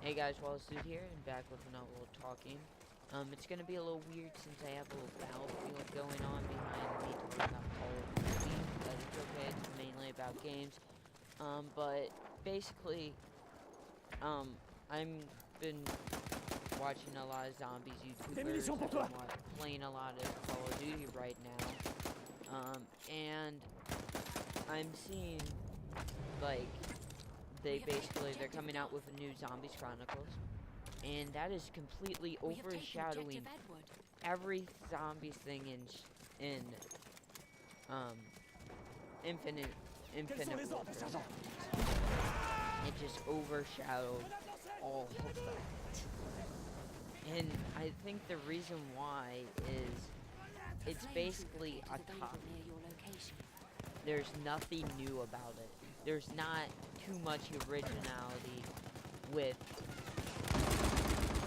Hey guys, Wallace Dude here, and back with another little talking. It's gonna be a little weird since I have a little battlefield going on behind me talking about Call of Duty, but it's okay, it's mainly about games. But basically, I'm been watching a lot of zombies YouTubers, playing a lot of Call of Duty right now. And I'm seeing, like, they're coming out with a new Zombies Chronicles, and that is completely overshadowing every zombies thing in um Infinite Warfare Zombies. It just overshadowed all of that. And I think the reason why is it's basically a copy. There's nothing new about it. There's not too much originality with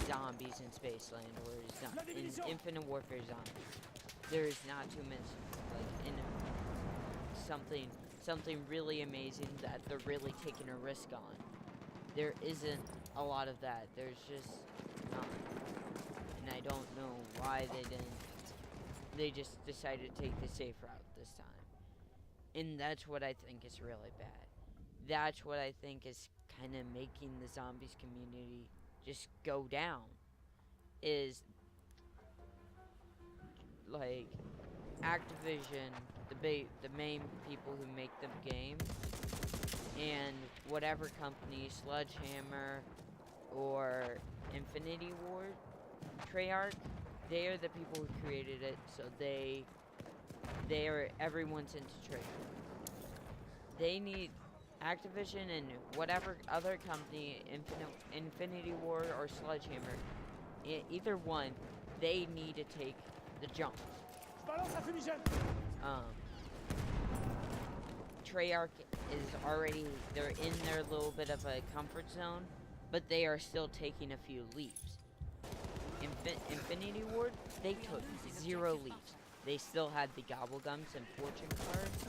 zombies in Spaceland or in Infinite Warfare Zombies. There's not too much, like, in something really amazing that they're really taking a risk on. There isn't a lot of that. There's just not. And I don't know why they didn't. They just decided to take the safe route this time. And that's what I think is really bad. That's what I think is kind of making the zombies community just go down. Is like Activision, the main people who make the game, and whatever company, Sledgehammer or Infinity Ward, Treyarch, they are the people who created it, so they are everyone's into Treyarch. They need Activision and whatever other company, Infinity Ward or Sledgehammer, either one, they need to take the jump. Treyarch is already, they're in their little bit of a comfort zone, but they are still taking a few leaps. Infinity Ward, they took 0 leaps. They still had the Gobblegums and Fortune cards.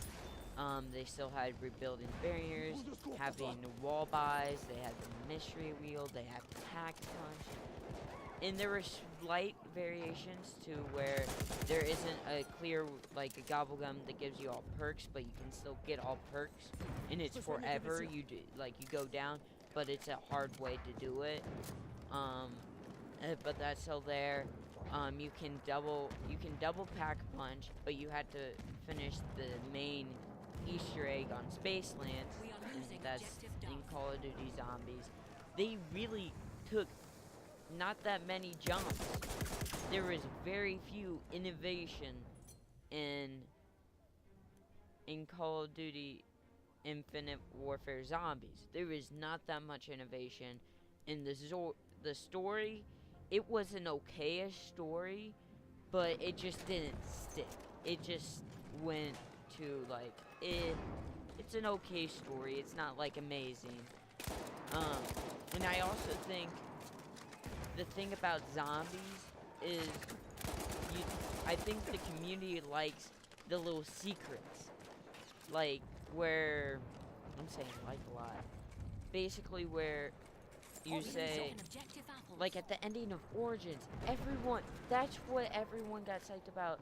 They still had rebuilding barriers, having wall buys, they had the mystery wheel, they had the tax punch. And there were slight variations to where there isn't a clear, like a Gobblegum that gives you all perks, but you can still get all perks. And it's forever, you go down, but it's a hard way to do it. But that's still there. You can double pack punch, but you had to finish the main Easter egg on Spaceland, and that's in Call of Duty Zombies. They really took not that many jumps. There is very few innovation in Call of Duty Infinite Warfare Zombies. There is not that much innovation in the story. It was an okay-ish story, but it just didn't stick. It just went to, like, it's an okay story. It's not, like, amazing. And I also think the thing about zombies is I think the community likes the little secrets. Like, where, I'm saying like a lot. Basically where you say, like at the ending of Origins, that's what everyone got psyched about,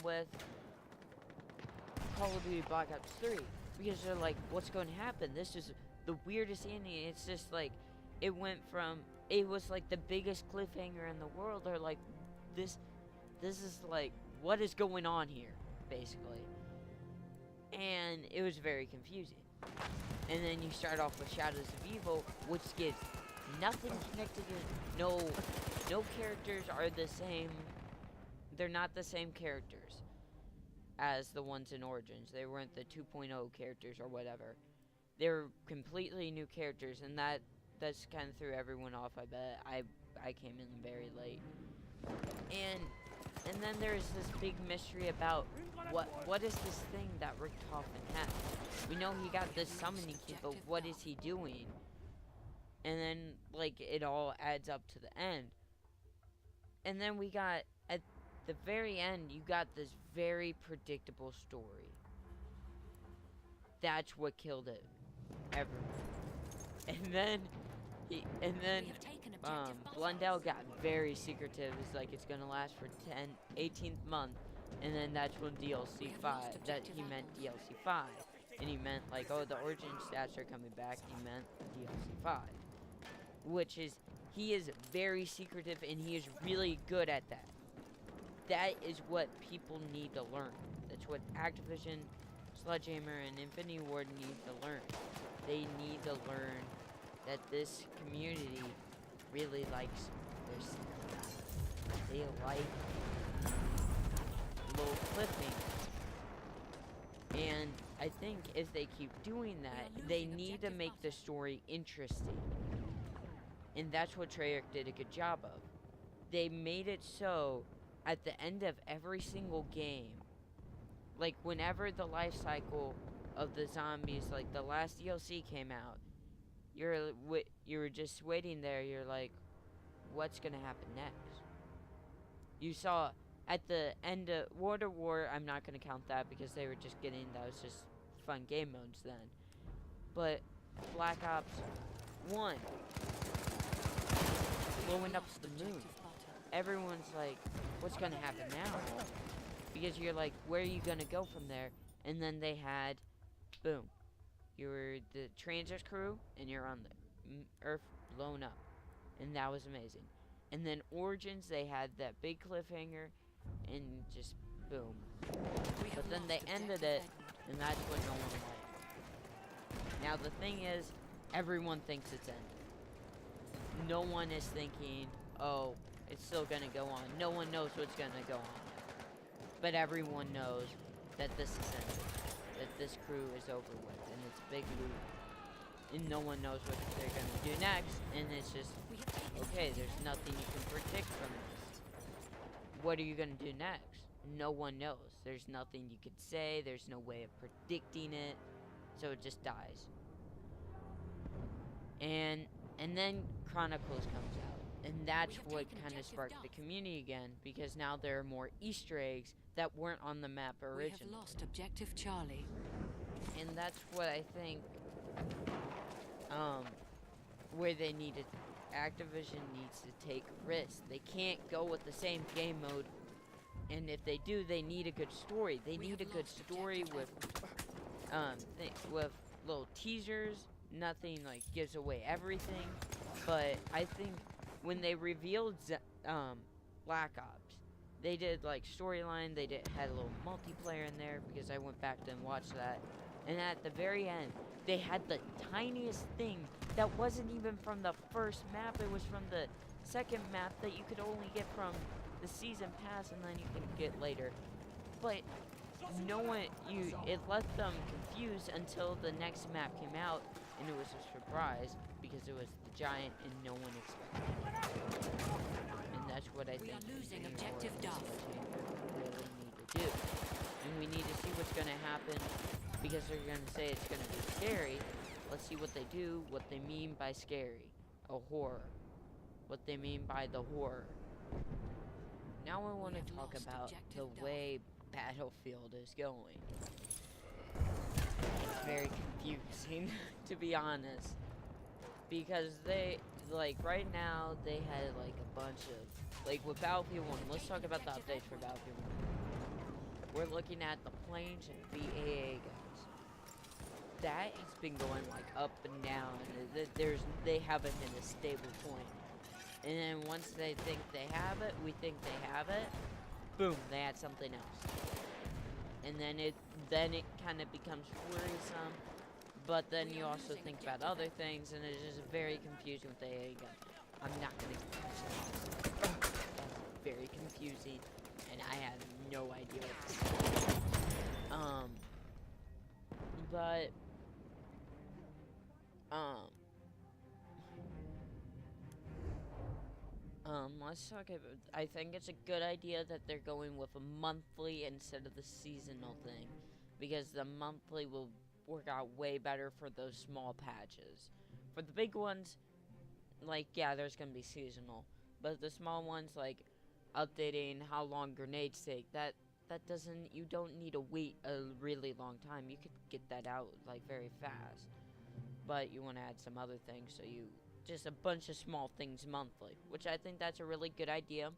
with Call of Duty Black Ops 3. Because they're like, what's going to happen? This is the weirdest ending. It's just like, it was like the biggest cliffhanger in the world. They're like, this is like, what is going on here, basically. And it was very confusing. And then you start off with Shadows of Evil, which gives nothing connected to, no characters are the same. They're not the same characters as the ones in Origins. They weren't the 2.0 characters or whatever. They're completely new characters, and that's kind of threw everyone off. I bet I came in very late, and then there's this big mystery about what is this thing that Richtofen has. We know he got this summoning key, but what is he doing? And then, like, it all adds up to the end. And then we got, at the very end, you got this very predictable story. That's what killed it. Everyone. And then And then Blundell got very secretive. It's like it's gonna last for 18th month, and then that's when DLC 5. That he meant DLC 5, and he meant like, oh, the origin stats are coming back. He meant DLC 5, which is he is very secretive, and he is really good at that. That is what people need to learn. That's what Activision, Sledgehammer, and Infinity Ward need to learn. They need to learn that this community really likes their secret. They like little cliffhangers. And I think if they keep doing that, they need to make the story interesting. And that's what Treyarch did a good job of. They made it so at the end of every single game, like whenever the life cycle of the zombies, like the last DLC came out, you're just waiting there. You're like, what's gonna happen next? You saw at the end of World of War. I'm not gonna count that because they were just getting, that was just fun game modes then. But Black Ops 1, blowing up the moon. Everyone's like, what's gonna happen now? Because you're like, where are you gonna go from there? And then they had, boom, you're the transit crew, and you're on the Earth blown up. And that was amazing. And then Origins, they had that big cliffhanger, and just boom. But then they ended it, and that's what no one liked. Now the thing is, everyone thinks it's ended. No one is thinking, oh, it's still gonna go on. No one knows what's gonna go on. But everyone knows that this is ended. That this crew is over with, and it's big loot. And no one knows what they're gonna do next, and it's just, okay, there's nothing you can predict from this. What are you gonna do next? No one knows. There's nothing you could say, there's no way of predicting it, so it just dies. And then Chronicles comes out. And that's what kind of sparked the community again, because now there are more Easter eggs that weren't on the map originally. We have lost objective Charlie. And that's what I think, where they needed, Activision needs to take risks. They can't go with the same game mode, and if they do, they need a good story. They need a good story with little teasers. Nothing like gives away everything, but I think when they revealed Black Ops, they did like storyline. They had a little multiplayer in there because I went back and watched that. And at the very end, they had the tiniest thing that wasn't even from the first map. It was from the second map that you could only get from the season pass, and then you can get later. But it left them confused until the next map came out, and it was a surprise because it was the giant and no one expected it. And that's what I think we are losing objective Duff. Really need to do. And we need to see what's going to happen, because they're going to say it's going to be scary. Let's see what they do, what they mean by scary. A horror. What they mean by the horror. Now I want to talk about the way Battlefield is going. It's very confusing, to be honest. Because they, like, right now, they had, like, a bunch of, like, with Battlefield 1, let's talk about the updates for Battlefield 1. We're looking at the planes and BAA guns. That has been going, like, up and down. They haven't hit a stable point. And then once they think they have it, we think they have it, boom, they add something else. And then it kind of becomes worrisome. But then you also think about other things, and it's just very confusing with the AA gun. I'm not gonna That's very confusing, and I have no idea what to say. Let's talk about, I think it's a good idea that they're going with a monthly instead of the seasonal thing, because the monthly will work out way better for those small patches. For the big ones, like, yeah, there's gonna be seasonal, but the small ones, like updating how long grenades take, that doesn't, you don't need to wait a really long time. You could get that out like very fast, but you want to add some other things so you just a bunch of small things monthly, which I think that's a really good idea,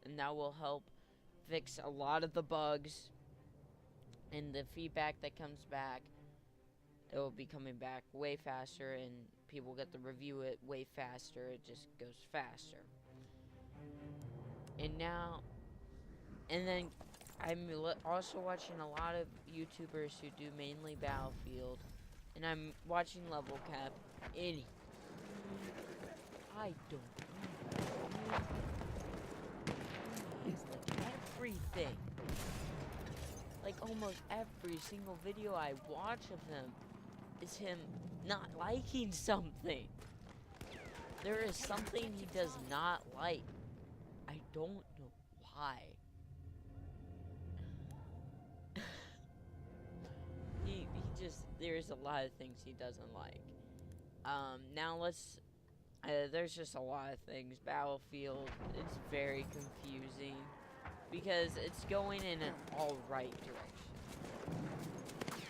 and that will help fix a lot of the bugs and the feedback that comes back. It will be coming back way faster, and people get to review it way faster. It just goes faster. And now, and then I'm also watching a lot of YouTubers who do mainly Battlefield, and I'm watching Level Cap. I don't know. He's like everything. Like almost every single video I watch of him is him not liking something. There is something he does not like. I don't know why. he just, there's a lot of things he doesn't like. Now there's just a lot of things. Battlefield, it's very confusing because it's going in an alright direction.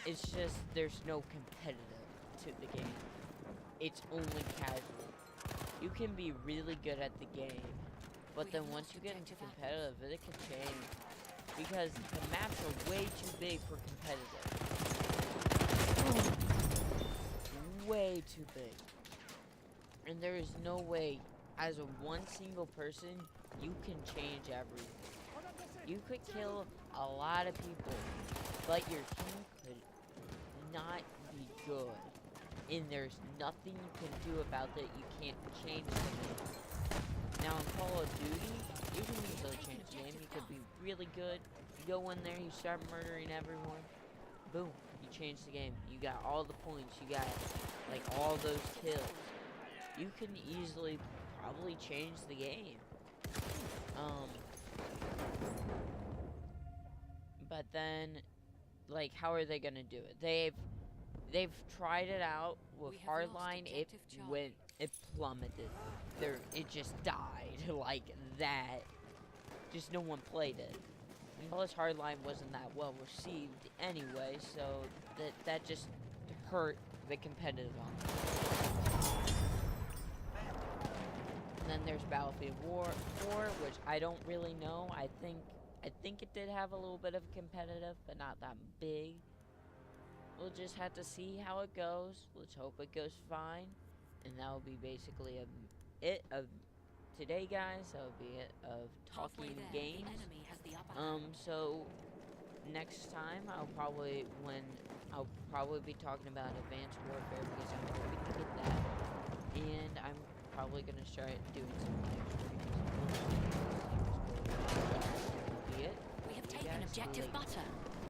It's just, there's no competitive to the game. It's only casual. You can be really good at the game, but then once you get into competitive, it can change. Because the maps are way too big for competitive. Way too big. And there is no way, as a one single person, you can change everything. You could kill a lot of people, but your team could not be good. And there's nothing you can do about that. You can't change the game. Now in Call of Duty, you can easily change the game. You could be really good. You go in there, you start murdering everyone. Boom, you change the game. You got all the points. You got like all those kills. You can easily probably change the game. But then, like, how are they gonna do it? They've tried it out with Hardline. It plummeted. It just died like that. Just no one played it. Plus, Hardline wasn't that well received anyway, so that just hurt the competitive on. And then there's Battlefield 4, which I don't really know. I think it did have a little bit of competitive, but not that big. We'll just have to see how it goes. Let's hope it goes fine. And that will be basically it of today, guys. That will be it of talking games. So next time I'll probably be talking about Advanced Warfare because I'm hoping to get that. And I'm probably gonna start doing some live streams. That will be it. We have taken objective butter.